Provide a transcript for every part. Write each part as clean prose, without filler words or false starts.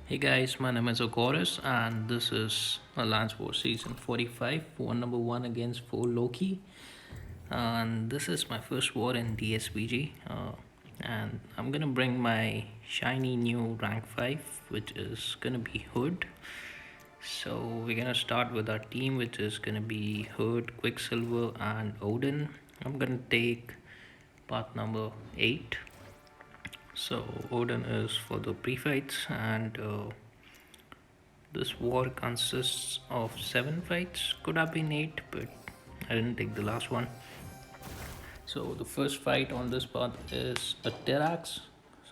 Hey guys, my name is Gorr and this is Lance War Season 45, war number 1 against 4 Loki. And this is my first war in DSVG. And I'm gonna bring my shiny new rank 5, which is gonna be Hood. So we're gonna start with our team, which is gonna be Hood, Quicksilver, and Odin. I'm gonna take path number 8. So Odin is for the pre-fights and this war consists of 7 fights, could have been 8, but I didn't take the last one. So the first fight on this path is a Terrax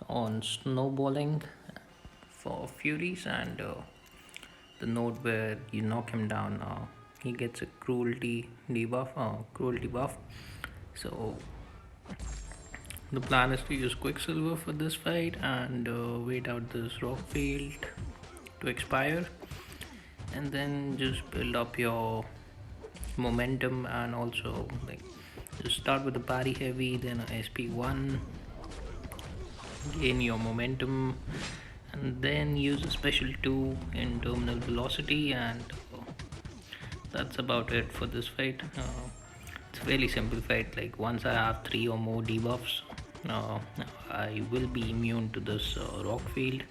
on Snowballing for Furies, and the node where you knock him down, he gets a cruelty buff. So the plan is to use Quicksilver for this fight and wait out this rock field to expire, and then just build up your momentum, and also like just start with the parry heavy, then a SP1, gain your momentum, and then use a special 2 in terminal velocity, and that's about it for this fight. It's a fairly simple fight. Like once I have 3 or more debuffs, uh, I will be immune to this rock field.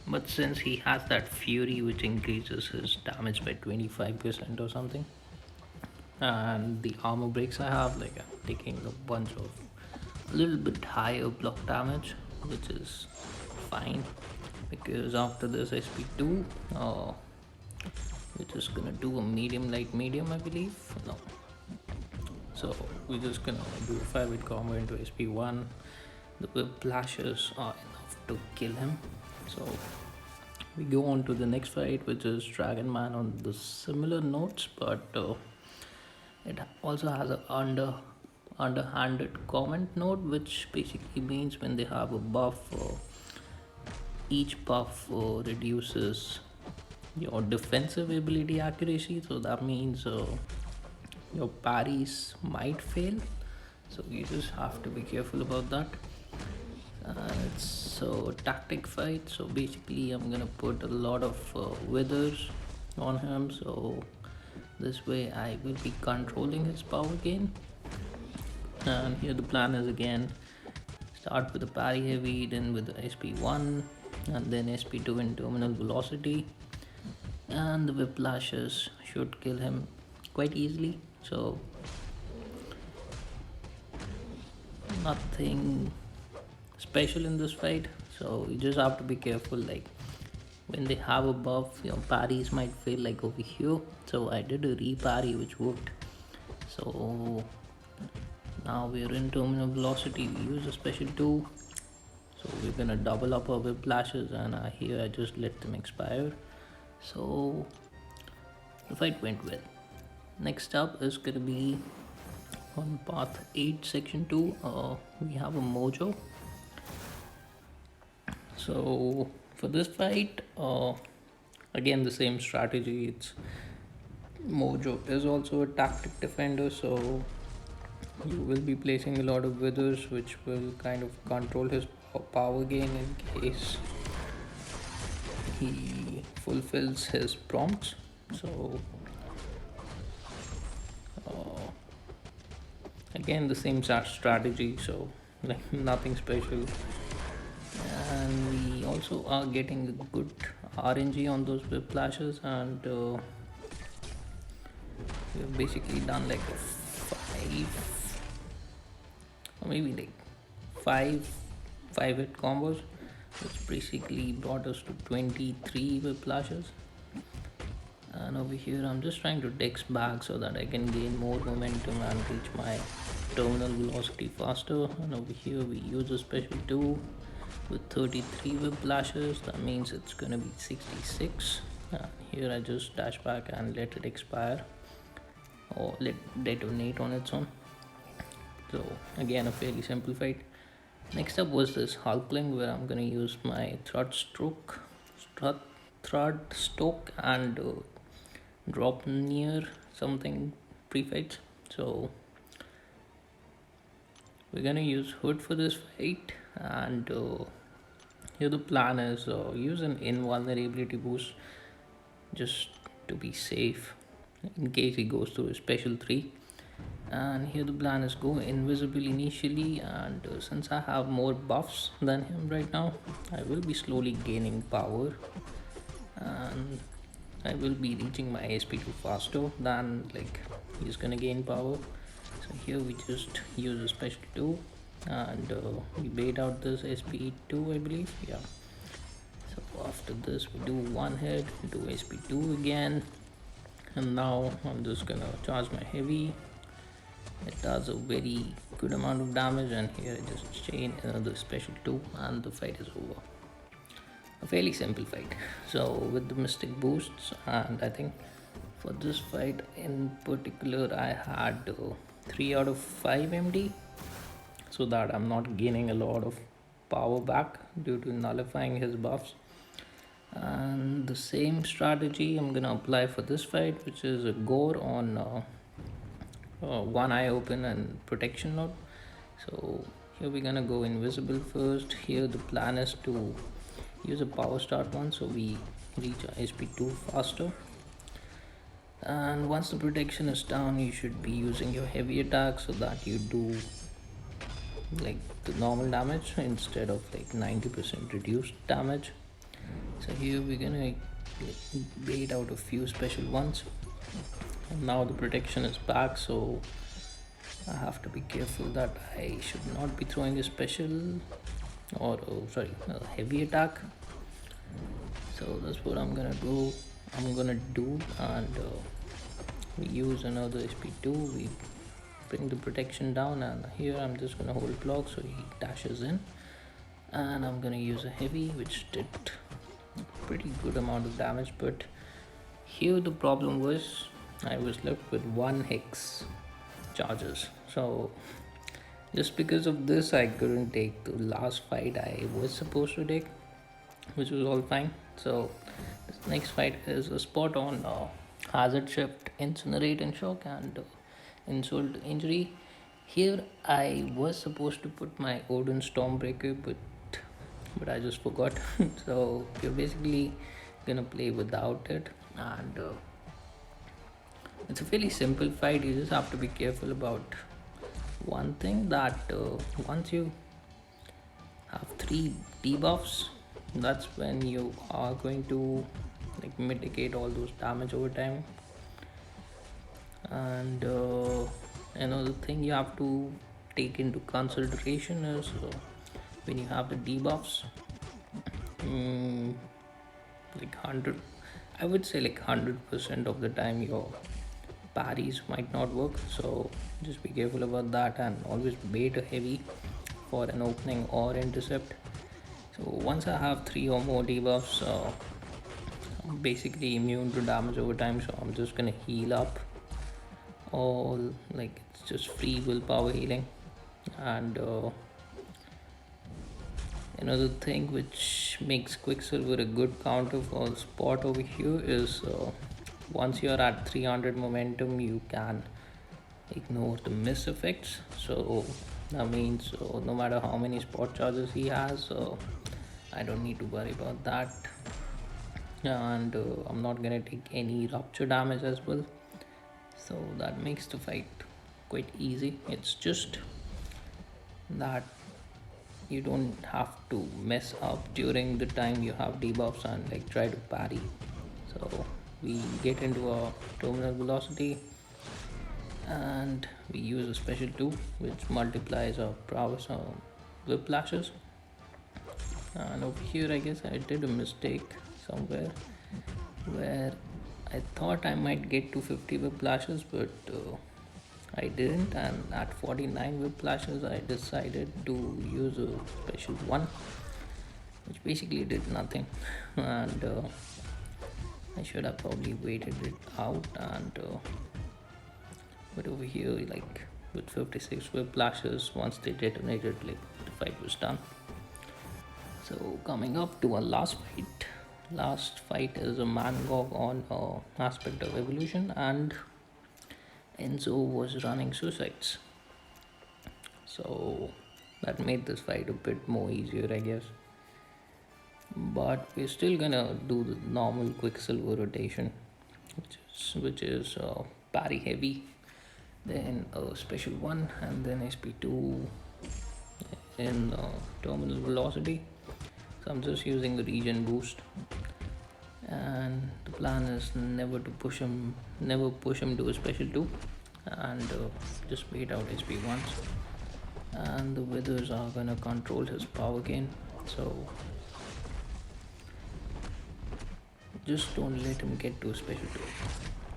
But since he has that fury which increases his damage by 25% or something, and the armor breaks I have, like I'm taking a bunch of a little bit higher block damage, which is fine because after this SP2, we're just gonna do a medium light medium, I believe. No, so we're just gonna do a 5-hit combo into SP1. The whip flashes are enough to kill him. So we go on to the next fight, which is Dragonman on the similar notes, but it also has a underhanded comment node, which basically means when they have a buff, each buff reduces your defensive ability accuracy. So that means your parries might fail. So you just have to be careful about that. It's a tactic fight, so basically I'm gonna put a lot of withers on him, so this way I will be controlling his power gain. And here the plan is again start with the parry heavy, then with the SP1, and then SP2 in terminal velocity, and the whiplashes should kill him quite easily. So nothing special in this fight, so you just have to be careful. Like when they have a buff, your parries might fail, like over here. So I did a re-parry which worked. So now we're in terminal velocity, we use a special 2, so we're gonna double up our whiplashes, and here I just let them expire. So the fight went well. Next up is gonna be on path 8 section 2, we have a Mojo. So for this fight, again the same strategy. It's Mojo is also a tactic defender, so you will be placing a lot of withers which will kind of control his power gain in case he fulfills his prompts. So again the same strategy, so like nothing special. And we also are getting a good RNG on those whiplashes, and we've basically done like a 5 or maybe like 5 hit combos, which basically brought us to 23 whiplashes. And over here I'm just trying to dex back so that I can gain more momentum and reach my terminal velocity faster. And over here we use a special 2 with 33 whiplashes, that means it's gonna be 66. Here I just dash back and let it expire or let detonate on its own. So again a fairly simple fight. Next up was this Hulkling, where I'm gonna use my Thrud Stoke and drop near something pre-fights. So we're gonna use Hood for this fight, and Here the plan is use an invulnerability boost just to be safe in case he goes through a special 3. And here the plan is go invisible initially, and since I have more buffs than him right now, I will be slowly gaining power, and I will be reaching my SP2 faster than like he's gonna gain power. So here we just use a special 2, and we bait out this SP2, I believe. Yeah. So after this we do one hit, do SP2 again, and now I'm just gonna charge my heavy. It does a very good amount of damage, and here I just chain another special 2 and the fight is over. A fairly simple fight. So with the mystic boosts, and I think for this fight in particular I had 3 out of 5 MD, so that I'm not gaining a lot of power back due to nullifying his buffs. And the same strategy I'm gonna apply for this fight, which is a Gorr on one eye open and protection node. So here we're gonna go invisible first. Here the plan is to use a power start one, so we reach our SP2 faster. And once the protection is down, you should be using your heavy attack so that you do like the normal damage instead of like 90% reduced damage. So here we're gonna bait out a few special ones, and now the protection is back, so I have to be careful that I should not be throwing a special or a heavy attack. So that's what I'm gonna do, and we use another SP2, we bring the protection down, and here I'm just gonna hold block so he dashes in, and I'm gonna use a heavy which did pretty good amount of damage. But here the problem was I was left with 1 hex charges, so just because of this I couldn't take the last fight I was supposed to take, which was all fine. So this next fight is a spot on hazard shift, incinerate and shock, and insult injury. Here I was supposed to put my Odin Stormbreaker, but I just forgot. So you're basically gonna play without it, and it's a fairly simple fight. You just have to be careful about one thing, that once you have 3 debuffs, that's when you are going to like mitigate all those damage over time. And another thing you have to take into consideration is when you have the debuffs, like 100, I would say like 100% of the time your parries might not work, so just be careful about that, and always bait a heavy for an opening or intercept. So once I have 3 or more debuffs, I'm basically immune to damage over time, so I'm just gonna heal up all, like it's just free willpower healing. And another thing which makes Quicksilver a good counter for spot over here is once you're at 300 momentum, you can ignore the miss effects. So that means no matter how many spot charges he has, I don't need to worry about that. And I'm not gonna take any rupture damage as well, so that makes the fight quite easy. It's just that you don't have to mess up during the time you have debuffs and like try to parry. So we get into a terminal velocity, and we use a special 2 which multiplies our prowess whiplashes. And over here I guess I did a mistake somewhere where I thought I might get to 50 whiplashes, but I didn't, and at 49 whiplashes I decided to use a special 1 which basically did nothing. And I should have probably waited it out, and but over here like with 56 whiplashes, once they detonated, like the fight was done. So coming up to our last fight is a Mangog on aspect of evolution, and Enzo was running suicides, so that made this fight a bit more easier, I guess. but we're still gonna do the normal quicksilver rotation, which is parry heavy, then a special one, and then SP2 in terminal velocity. So I'm just using the regen boost, and the plan is never push him to a special 2, and just wait out SP once, and the withers are gonna control his power gain. So just don't let him get to a special 2.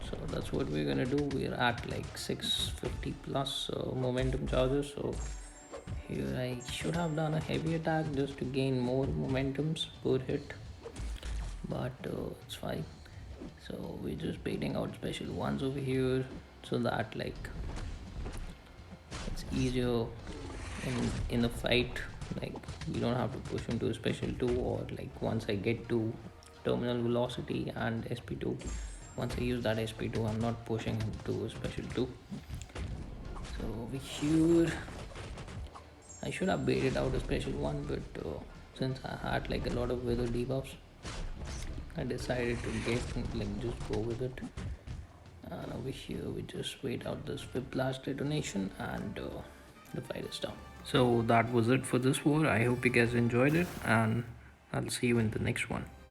So that's what we're gonna do. We're at like 650 plus momentum charges. So here I should have done a heavy attack just to gain more momentums per hit, but it's fine. So we're just baiting out special ones over here so that like it's easier in a fight. Like we don't have to push him to a special 2, or like once I get to terminal velocity and SP2, once I use that SP2, I'm not pushing him to a special 2. So over here I should have baited out a special 1, but since I had like a lot of weather debuffs, I decided to just go with it. And over here we just wait out this whiplash detonation, and the fight is done. So that was it for this war. I hope you guys enjoyed it, and I'll see you in the next one.